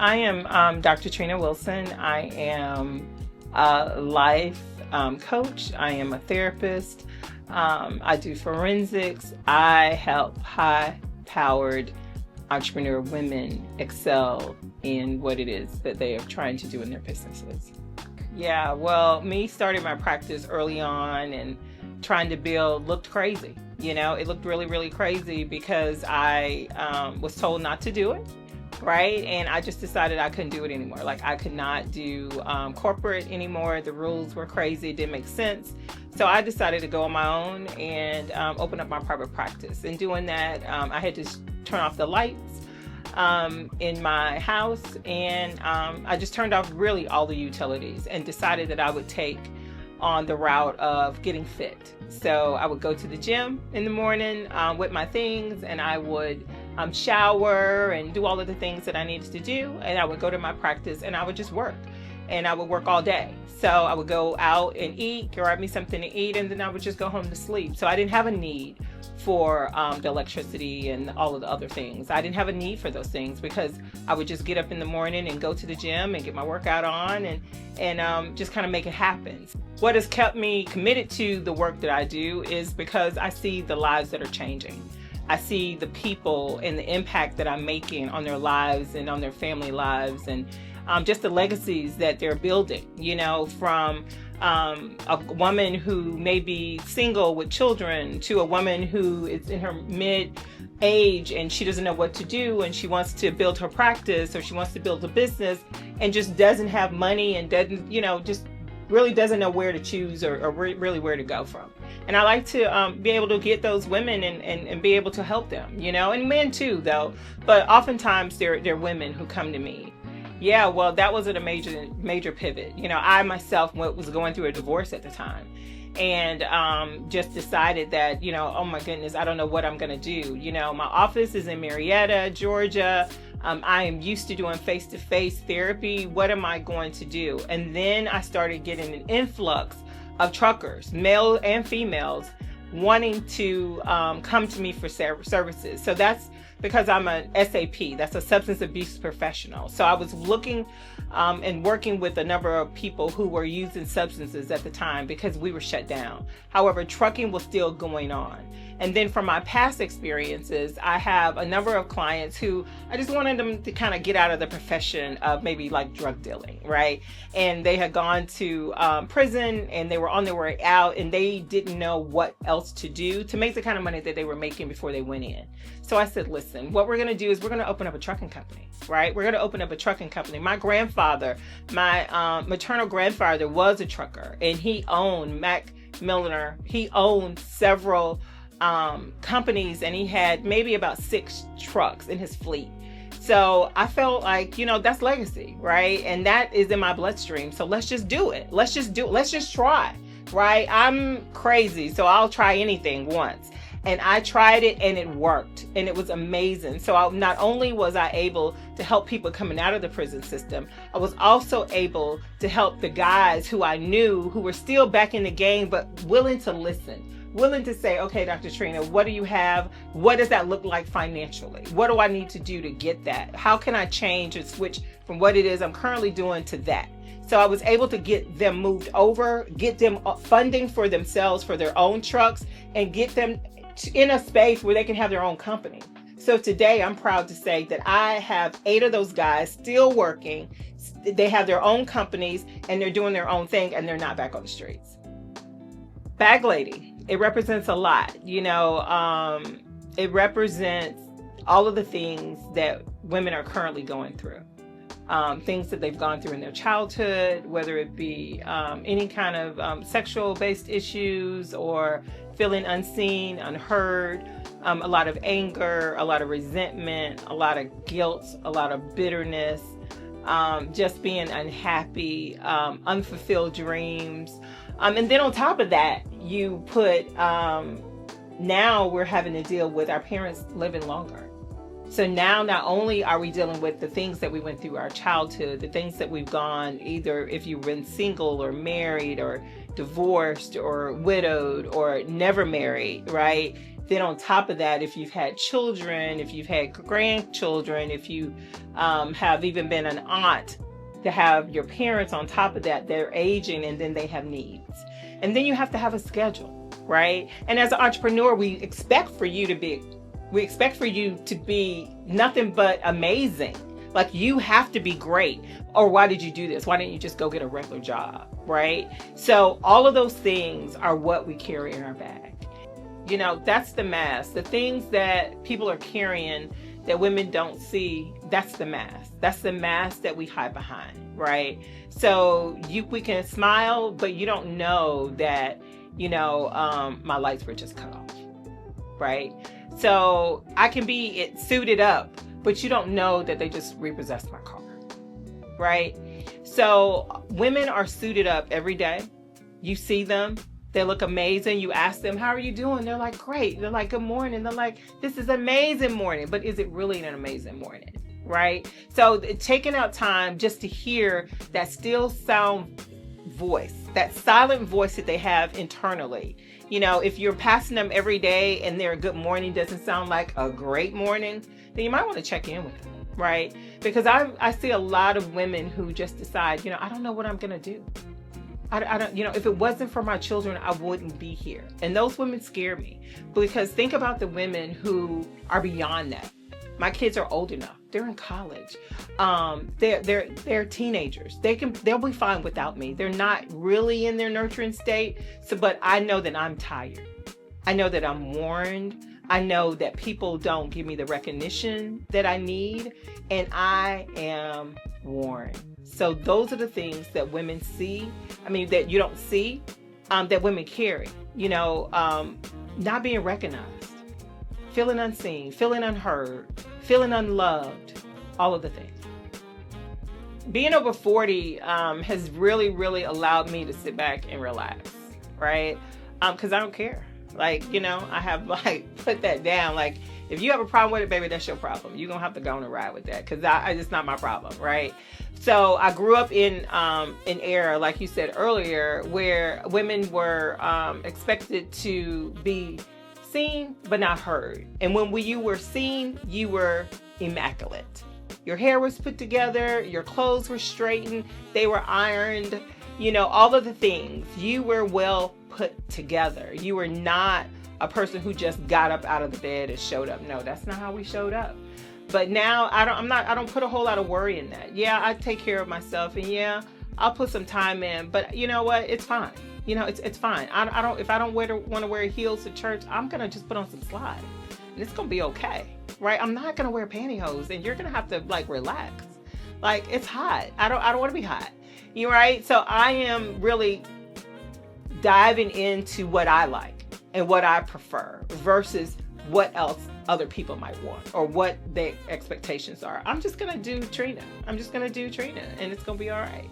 I am Dr. Trina Wilson. I am a life coach. I am a therapist. I do forensics. I help high-powered entrepreneur women excel in what it is that they are trying to do in their businesses. Yeah, well, me starting my practice early on and trying to build looked crazy. You know, it looked really, really crazy because I was told not to do it, right? And I just decided I couldn't do it anymore. Like, I could not do corporate anymore. The rules were crazy. It didn't make sense. So I decided to go on my own and open up my private practice. In doing that, I had to turn off the lights in my house, and I just turned off really all the utilities and decided that I would take on the route of getting fit. So I would go to the gym in the morning with my things, and I would shower and do all of the things that I needed to do, and I would go to my practice and I would just work, and I would work all day. So I would go out and eat, grab me something to eat, and then I would just go home to sleep. So I didn't have a need for the electricity and all of the other things. I didn't have a need for those things because I would just get up in the morning and go to the gym and get my workout on and just kind of make it happen. What has kept me committed to the work that I do is because I see the lives that are changing. I see the people and the impact that I'm making on their lives and on their family lives, and just the legacies that they're building, you know, from a woman who may be single with children to a woman who is in her mid-age and she doesn't know what to do and she wants to build her practice or she wants to build a business and just doesn't have money and doesn't, you know, just really doesn't know where to choose or really where to go from. And I like to be able to get those women and be able to help them, you know, and men too, though. But oftentimes they're women who come to me. Yeah, well, that wasn't a major pivot. You know, I myself was going through a divorce at the time and just decided that, you know, oh my goodness, I don't know what I'm going to do. You know, my office is in Marietta, Georgia. I am used to doing face-to-face therapy. What am I going to do? And then I started getting an influx of truckers, male and females, wanting to come to me for services. So that's because I'm an SAP, that's a substance abuse professional. So I was looking and working with a number of people who were using substances at the time because we were shut down. However, trucking was still going on. And then from my past experiences, I have a number of clients who I just wanted them to kind of get out of the profession of maybe like drug dealing, right? And they had gone to prison and they were on their way out and they didn't know what else to do to make the kind of money that they were making before they went in. So I said, listen, what we're going to do is we're going to open up a trucking company, right? We're going to open up a trucking company. My grandfather, my maternal grandfather was a trucker, and he owned Mac Milliner. He owned several companies, and he had maybe about 6 trucks in his fleet. So I felt like, you know, that's legacy, right? And that is in my bloodstream. So let's just do it. Let's just try, right? I'm crazy, so I'll try anything once. And I tried it and it worked and it was amazing. So not only was I able to help people coming out of the prison system, I was also able to help the guys who I knew who were still back in the game, but willing to listen, willing to say, okay, Dr. Trina, what do you have? What does that look like financially? What do I need to do to get that? How can I change and switch from what it is I'm currently doing to that? So I was able to get them moved over, get them funding for themselves, for their own trucks, and get them in a space where they can have their own company. So today I'm proud to say that I have 8 of those guys still working. They have their own companies and they're doing their own thing and they're not back on the streets. Bag lady, it represents a lot. You know, it represents all of the things that women are currently going through. Things that they've gone through in their childhood, whether it be any kind of sexual-based issues or feeling unseen, unheard, a lot of anger, a lot of resentment, a lot of guilt, a lot of bitterness, just being unhappy, unfulfilled dreams. And then on top of that, you put, now we're having to deal with our parents living longer. So now not only are we dealing with the things that we went through our childhood, the things that we've gone, either if you've been single or married or divorced or widowed or never married, right? Then on top of that, if you've had children, if you've had grandchildren, if you have even been an aunt, to have your parents on top of that, they're aging and then they have needs. And then you have to have a schedule, right? And as an entrepreneur, we expect for you to be nothing but amazing. Like, you have to be great. Or why did you do this? Why didn't you just go get a regular job, right? So all of those things are what we carry in our bag. You know, that's the mask. The things that people are carrying that women don't see, that's the mask. That's the mask that we hide behind, right? So we can smile, but you don't know that, my lights were just cut off, right? So I can be suited up, but you don't know that they just repossessed my car, right? So women are suited up every day. You see them. They look amazing. You ask them, how are you doing? They're like, great. They're like, good morning. They're like, this is an amazing morning. But is it really an amazing morning? Right? So taking out time just to hear that still sound voice, that silent voice that they have internally. If you're passing them every day and their good morning doesn't sound like a great morning, then you might want to check in with them, right? Because I see a lot of women who just decide, I don't know what I'm going to do. I don't, if it wasn't for my children, I wouldn't be here. And those women scare me, because think about the women who are beyond that. My kids are old enough. They're in college. They're teenagers. They'll be fine without me. They're not really in their nurturing state. But I know that I'm tired. I know that I'm worn. I know that people don't give me the recognition that I need, and I am worn. So those are the things that women see. That you don't see, that women carry. Not being recognized, feeling unseen, feeling unheard, feeling unloved, all of the things. Being over 40 has really, really allowed me to sit back and relax, right? Because I don't care. I have put that down. If you have a problem with it, baby, that's your problem. You're going to have to go on and ride with that, because it's not my problem, right? So I grew up in an era, like you said earlier, where women were expected to be seen but not heard. And when you were seen, you were immaculate. Your hair was put together, your clothes were straightened, they were ironed, all of the things. You were well put together. You were not a person who just got up out of the bed and showed up. No, that's not how we showed up. But now I don't put a whole lot of worry in that. Yeah, I take care of myself, and yeah, I'll put some time in, but you know what? It's fine. It's fine. If I don't want to wear heels to church, I'm going to just put on some slides, and it's going to be okay. Right? I'm not going to wear pantyhose, and you're going to have to relax. It's hot. I don't want to be hot. You right? So I am really diving into what I like and what I prefer versus what else other people might want or what their expectations are. I'm just going to do Trina. And it's going to be all right.